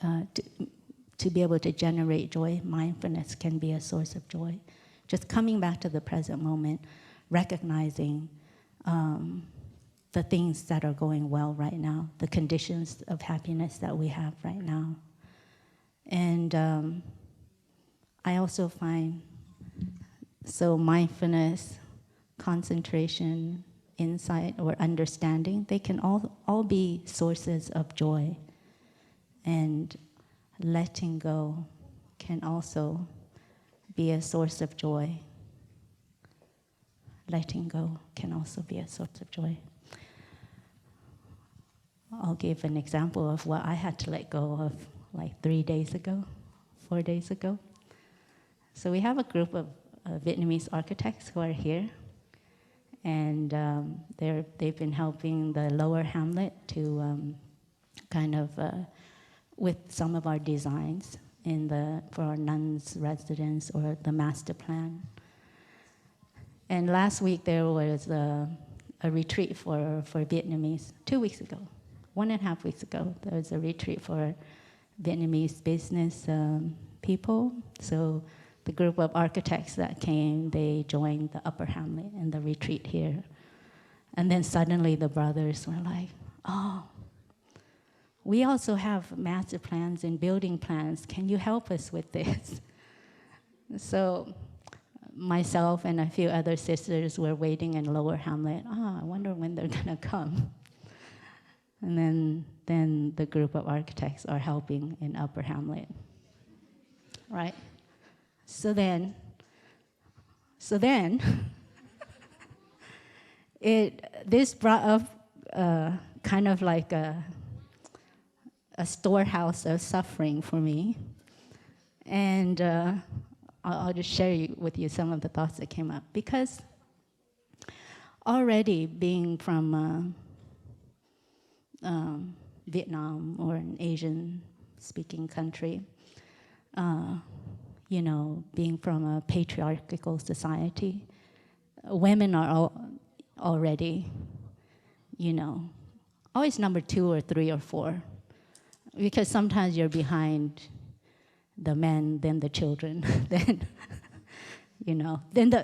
To be able to generate joy, mindfulness can be a source of joy. Just coming back to the present moment, recognizing the things that are going well right now, the conditions of happiness that we have right now. And I also find, so mindfulness, concentration, insight, or understanding, they can all be sources of joy. And letting go can also be a source of joy. Letting go can also be a source of joy. I'll give an example of what I had to let go of like 4 days ago. So we have a group of Vietnamese architects who are here. And they've been helping the Lower Hamlet to kind of with some of our designs for our nuns' residence or the master plan. And last week there was a retreat for Vietnamese. 2 weeks ago, 1.5 weeks ago, there was a retreat for Vietnamese business people. So the group of architects that came, they joined the Upper Hamlet in the retreat here. And then suddenly the brothers were like, oh, we also have master plans and building plans. Can you help us with this? So myself and a few other sisters were waiting in Lower Hamlet. I wonder when they're gonna come. And then the group of architects are helping in Upper Hamlet, right? So then, this brought up kind of like a storehouse of suffering for me. And I'll just share with you some of the thoughts that came up. Because already being from Vietnam or an Asian-speaking country, being from a patriarchal society, women are already, always number 2 or 3 or 4. Because sometimes you're behind the men, then the children, then,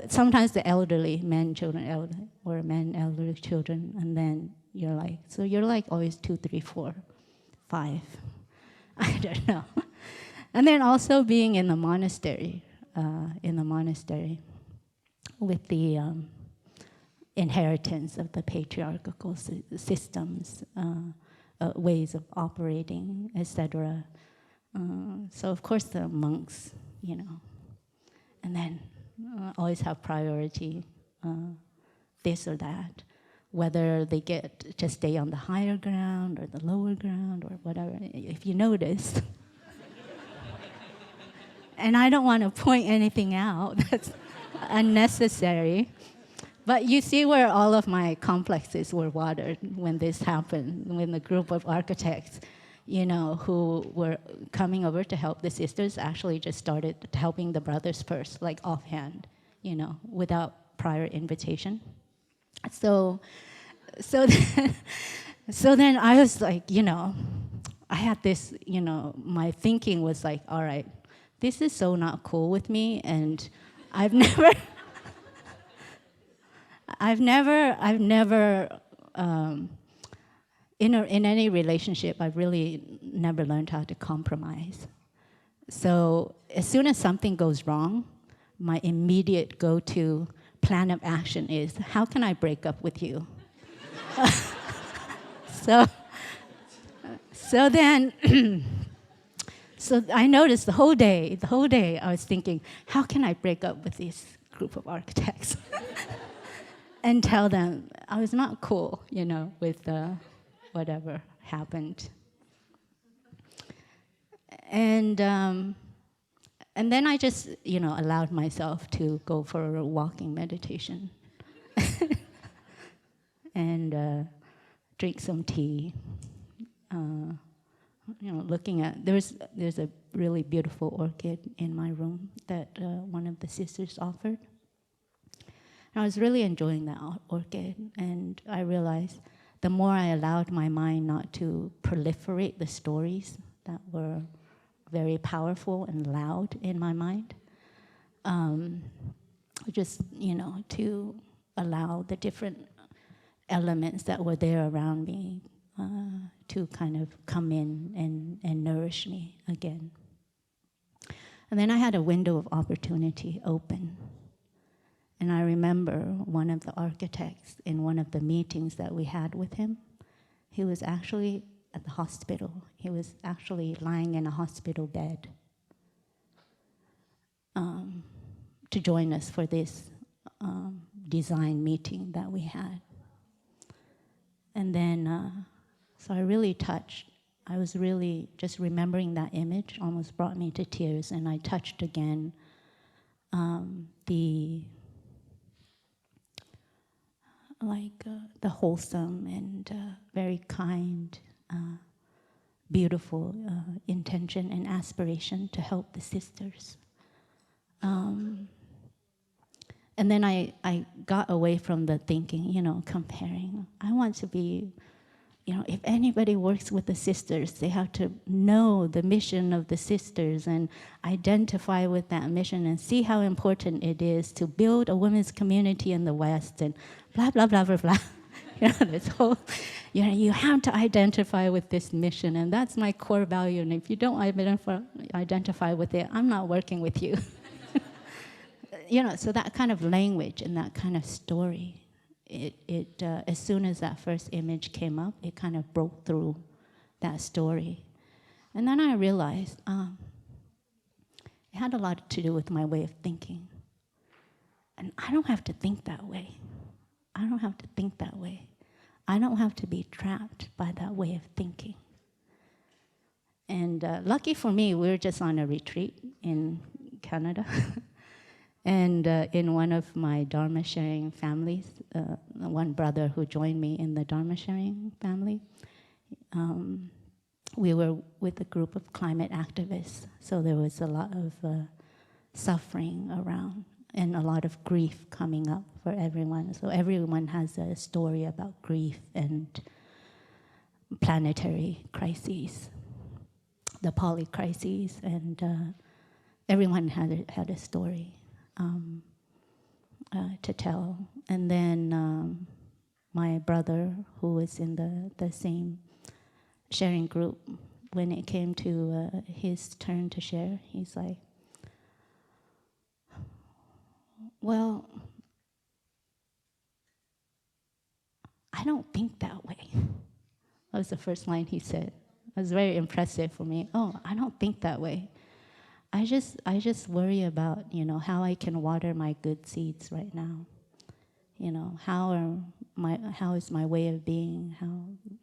sometimes the elderly, men, children, or men, elderly, children, and then you're like always 2, 3, 4, 5. I don't know. And then also being in the monastery, with the inheritance of the patriarchal systems, ways of operating, etc. So of course the monks, and then always have priority, this or that, whether they get to stay on the higher ground or the lower ground or whatever, if you notice. And I don't want to point anything out that's unnecessary. But you see where all of my complexes were watered when this happened, when the group of architects, who were coming over to help the sisters actually just started helping the brothers first, like offhand, without prior invitation. So then I was like, I had this, my thinking was like, all right, this is so not cool with me, and I've never, in any relationship, I've really never learned how to compromise. So as soon as something goes wrong, my immediate go-to plan of action is, how can I break up with you? So then, so I noticed the whole day I was thinking, how can I break up with this group of architects? And tell them I was not cool, with whatever happened. And then I just, allowed myself to go for a walking meditation. And drink some tea. Looking at, there's a really beautiful orchid in my room that one of the sisters offered. And I was really enjoying that orchid, and I realized the more I allowed my mind not to proliferate the stories that were very powerful and loud in my mind, just, to allow the different elements that were there around me to kind of come in and nourish me again. And then I had a window of opportunity open. And I remember one of the architects in one of the meetings that we had with him, he was actually at the hospital. He was actually lying in a hospital bed to join us for this design meeting that we had. And then, so I really touched. I was really just remembering that image, almost brought me to tears, and I touched again the wholesome and very kind beautiful intention and aspiration to help the sisters. And then I got away from the thinking, comparing. I want to be, if anybody works with the sisters, they have to know the mission of the sisters and identify with that mission and see how important it is to build a women's community in the West and blah, blah, blah, blah, blah. This whole, you have to identify with this mission, and that's my core value. And if you don't identify with it, I'm not working with you. So that kind of language and that kind of story, it as soon as that first image came up, it kind of broke through that story. And then I realized it had a lot to do with my way of thinking. And I don't have to think that way. I don't have to think that way. I don't have to be trapped by that way of thinking. And lucky for me, we were just on a retreat in Canada. And in one of my dharma sharing families, one brother who joined me in the dharma sharing family, we were with a group of climate activists. So there was a lot of suffering around and a lot of grief coming up for everyone. So everyone has a story about grief and planetary crises, the poly crises, and everyone had a story to tell. And then my brother, who was in the same sharing group, when it came to his turn to share, he's like, well, I don't think that way. That was the first line he said. It was very impressive for me. Oh, I don't think that way. I just worry about, how I can water my good seeds right now. How is my way of being?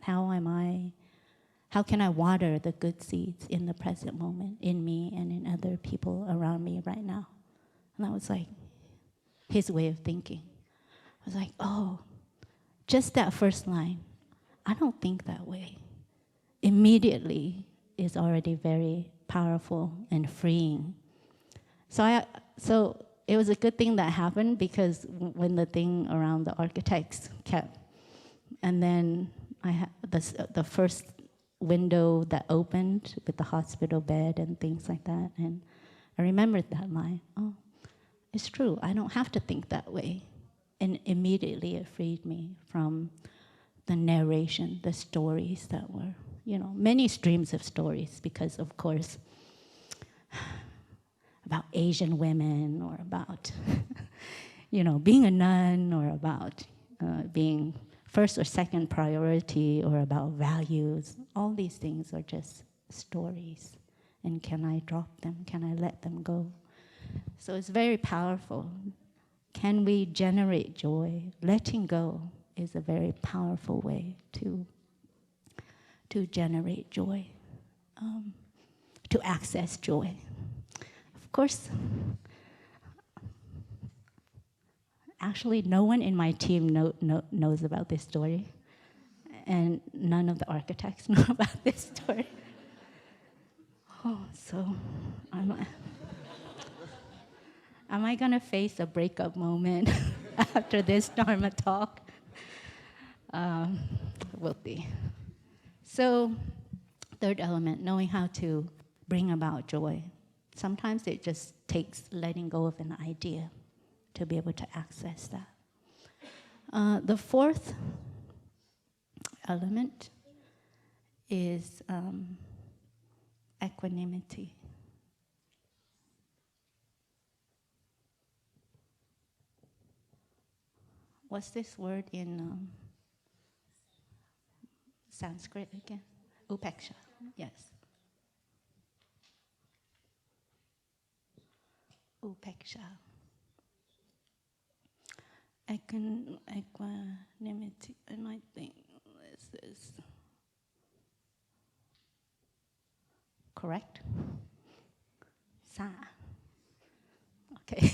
How can I water the good seeds in the present moment, in me and in other people around me right now? And that was like his way of thinking. I was like, oh, just that first line, I don't think that way, immediately is already very powerful and freeing. So it was a good thing that happened, because when the thing around the architects kept, and then I had the first window that opened with the hospital bed and things like that, and I remembered that line. Oh, it's true. I don't have to think that way, and immediately it freed me from the narration, the stories that were, many streams of stories, because of course, about Asian women, or about, being a nun, or about being first or second priority, or about values. All these things are just stories. And can I drop them? Can I let them go? So it's very powerful. Can we generate joy? Letting go is a very powerful way to generate joy, to access joy. Of course, actually, no one in my team knows about this story, and none of the architects know about this story. Oh, so am I gonna face a breakup moment after this Dharma talk? We'll see. So, third element, knowing how to bring about joy. Sometimes it just takes letting go of an idea to be able to access that. The fourth element is equanimity. What's this word in Sanskrit again? Upeksha, yes. Upeksha. Equanimity, and I think this is correct? Sa. Okay.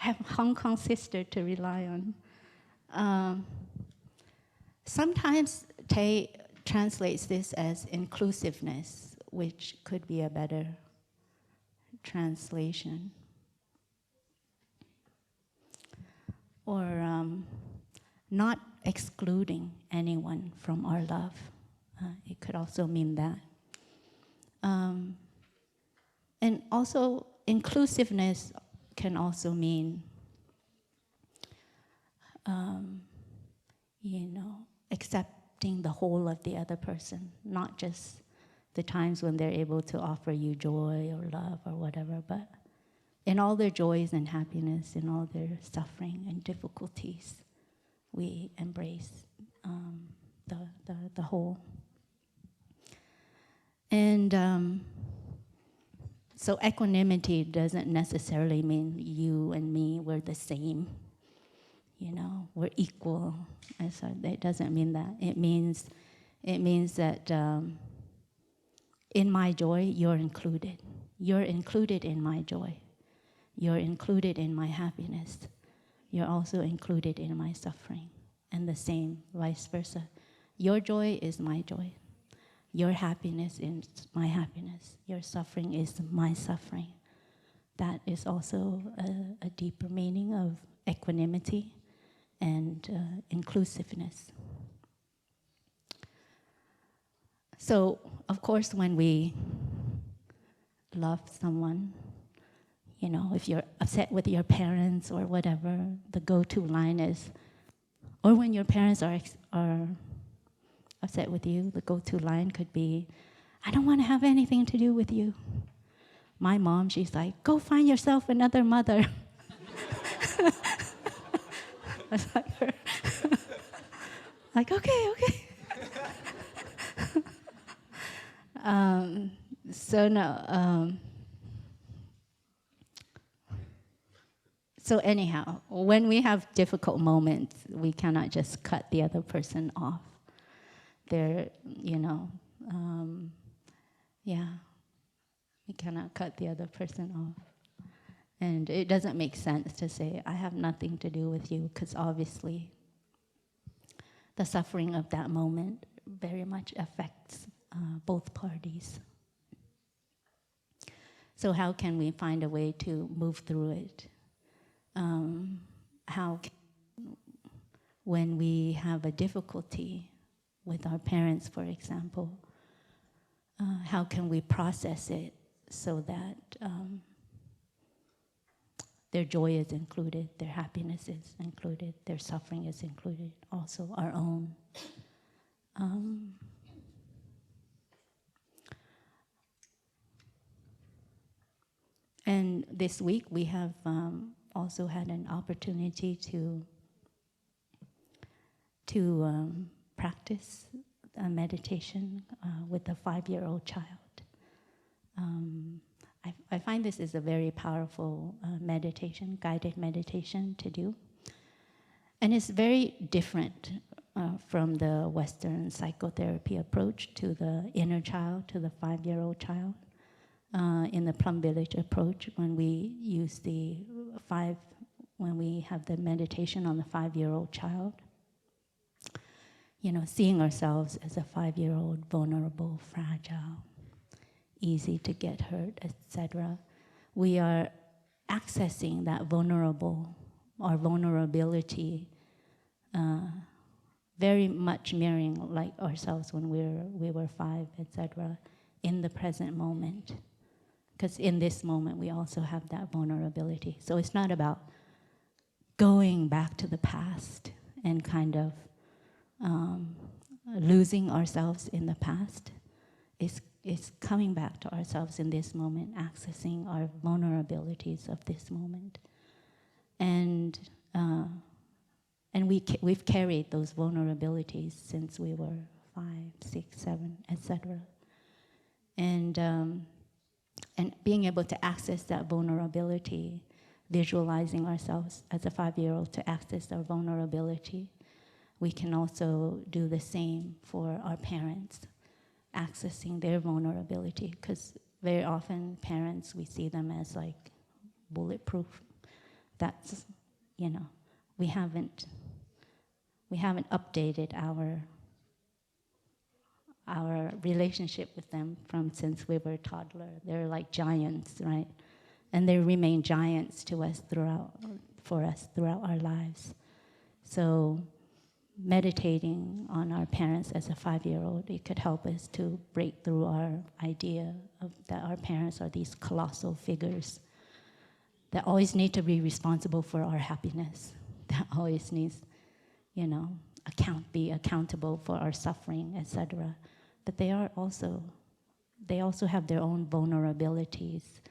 I have a Hong Kong sister to rely on. Sometimes translates this as inclusiveness, which could be a better translation. Or not excluding anyone from our love. It could also mean that. And also, inclusiveness can also mean, accepting the whole of the other person, not just the times when they're able to offer you joy or love or whatever, but in all their joys and happiness, in all their suffering and difficulties, we embrace the whole. And so equanimity doesn't necessarily mean you and me, we're the same. We're equal. And so it doesn't mean that. It means that in my joy, you're included. You're included in my joy. You're included in my happiness. You're also included in my suffering. And the same, vice versa. Your joy is my joy. Your happiness is my happiness. Your suffering is my suffering. That is also a deeper meaning of equanimity and inclusiveness. So, of course, when we love someone, if you're upset with your parents or whatever, the go-to line is, or when your parents are upset with you, the go-to line could be, I don't want to have anything to do with you. My mom, she's like, go find yourself another mother. That's like her. Like, okay. So anyhow, when we have difficult moments, we cannot just cut the other person off. We cannot cut the other person off. And it doesn't make sense to say, I have nothing to do with you, because obviously the suffering of that moment very much affects both parties. So how can we find a way to move through it? When we have a difficulty with our parents, for example, how can we process it so that their joy is included, their happiness is included, their suffering is included, also our own. And this week we have also had an opportunity to practice a meditation with a 5-year-old child. I find this is a very powerful meditation, guided meditation to do. And it's very different from the Western psychotherapy approach to the inner child, to the 5-year-old child. In the Plum Village approach, when we use when we have the meditation on the 5-year-old child, seeing ourselves as a 5-year-old, vulnerable, fragile, easy to get hurt, etc. We are accessing that vulnerability, very much mirroring like ourselves when we were 5, etc. in the present moment. Because in this moment, we also have that vulnerability. So it's not about going back to the past and kind of losing ourselves in the past. It's coming back to ourselves in this moment, accessing our vulnerabilities of this moment. And we've carried those vulnerabilities since we were 5, 6, 7, etc. And being able to access that vulnerability, visualizing ourselves as a 5-year-old to access our vulnerability, we can also do the same for our parents, accessing their vulnerability. Because very often parents, we see them as like bulletproof. That's, we haven't updated our relationship with them from since we were toddler. They're like giants, right? And they remain giants to us for us throughout our lives. So meditating on our parents as a 5-year-old, it could help us to break through our idea of that our parents are these colossal figures that always need to be responsible for our happiness, that always needs, be accountable for our suffering, etc. But they also have their own vulnerabilities,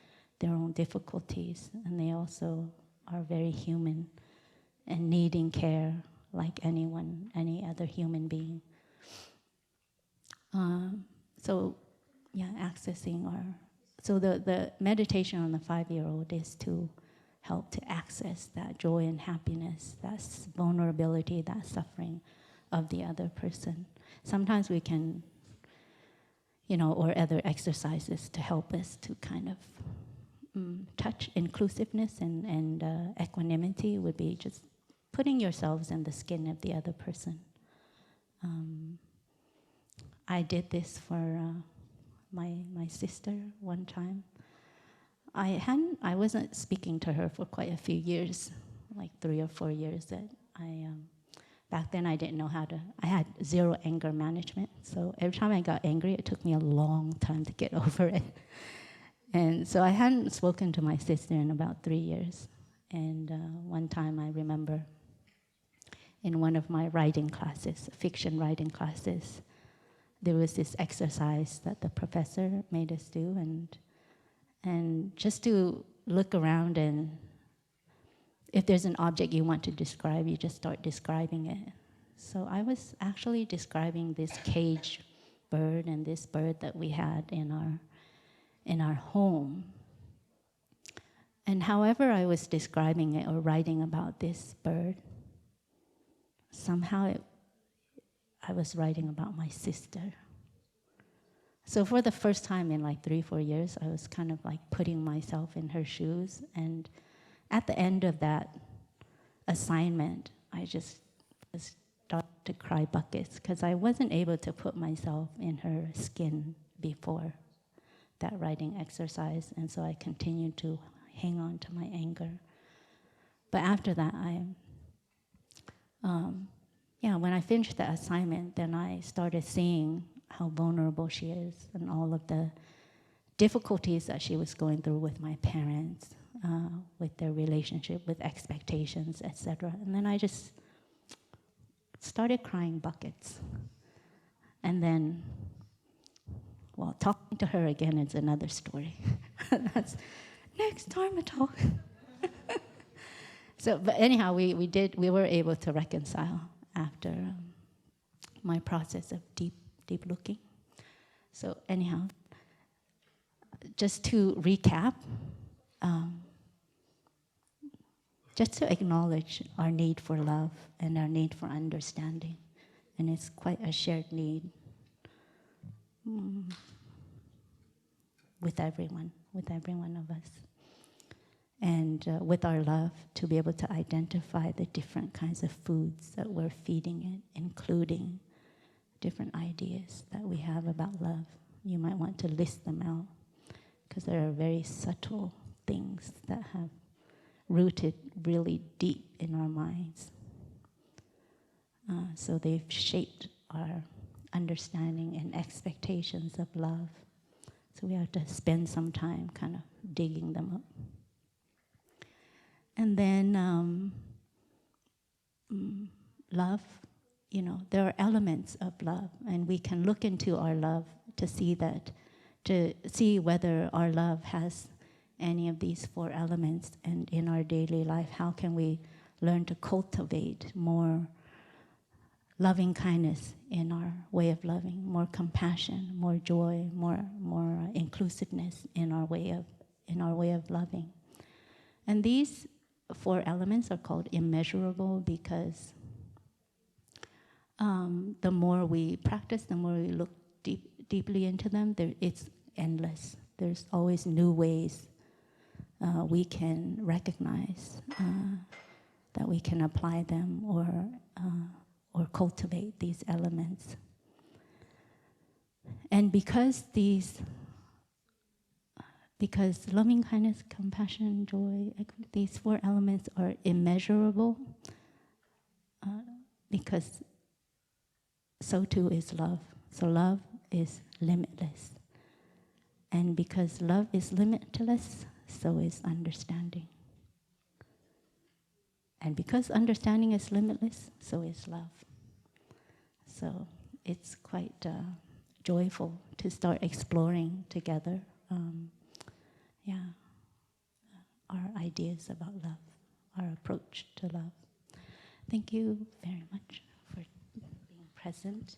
their own difficulties, and they also are very human and needing care like any other human being. So the meditation on the 5-year-old is to help to access that joy and happiness, that vulnerability, that suffering of the other person. Sometimes we can, or other exercises to help us to kind of touch inclusiveness and equanimity would be just putting yourselves in the skin of the other person. I did this for my sister one time. I wasn't speaking to her for quite a few years, like 3 or 4 years. That back then I didn't know I had zero anger management. So every time I got angry, it took me a long time to get over it. And so I hadn't spoken to my sister in about 3 years. And one time I remember in one of my writing classes, fiction writing classes, there was this exercise that the professor made us do, and just to look around, and if there's an object you want to describe, you just start describing it. So I was actually describing this cage bird and this bird that we had in our home. And however I was describing it or writing about this bird, somehow I was writing about my sister. So for the first time in like 3-4 years, I was kind of like putting myself in her shoes. And at the end of that assignment, I just started to cry buckets because I wasn't able to put myself in her skin before that writing exercise. And so I continued to hang on to my anger. But after that, when I finished the assignment, then I started seeing how vulnerable she is and all of the difficulties that she was going through with my parents, with their relationship, with expectations, etc. And then I just started crying buckets. And then, talking to her again is another story. That's next dharma talk. But anyhow, we were able to reconcile after my process of deep looking. So anyhow, just to recap, just to acknowledge our need for love and our need for understanding. And it's quite a shared need with everyone of us. And with our love, to be able to identify the different kinds of foods that we're feeding it, including different ideas that we have about love. You might want to list them out, because there are very subtle things that have rooted really deep in our minds. So they've shaped our understanding and expectations of love. So we have to spend some time kind of digging them up. And then love, there are elements of love, and we can look into our love to see whether our love has any of these 4 elements. And in our daily life, how can we learn to cultivate more loving kindness in our way of loving, more compassion, more joy, more inclusiveness in our way of loving. And these 4 elements are called immeasurable because the more we practice, the more we look deeply into them, it's endless. There's always new ways we can recognize that we can apply them or cultivate these elements. And because loving kindness, compassion, joy, these four elements are immeasurable, because so too is love. So love is limitless. And because love is limitless, so is understanding. And because understanding is limitless, so is love. So it's quite joyful to start exploring together, our ideas about love, our approach to love. Thank you very much for being present.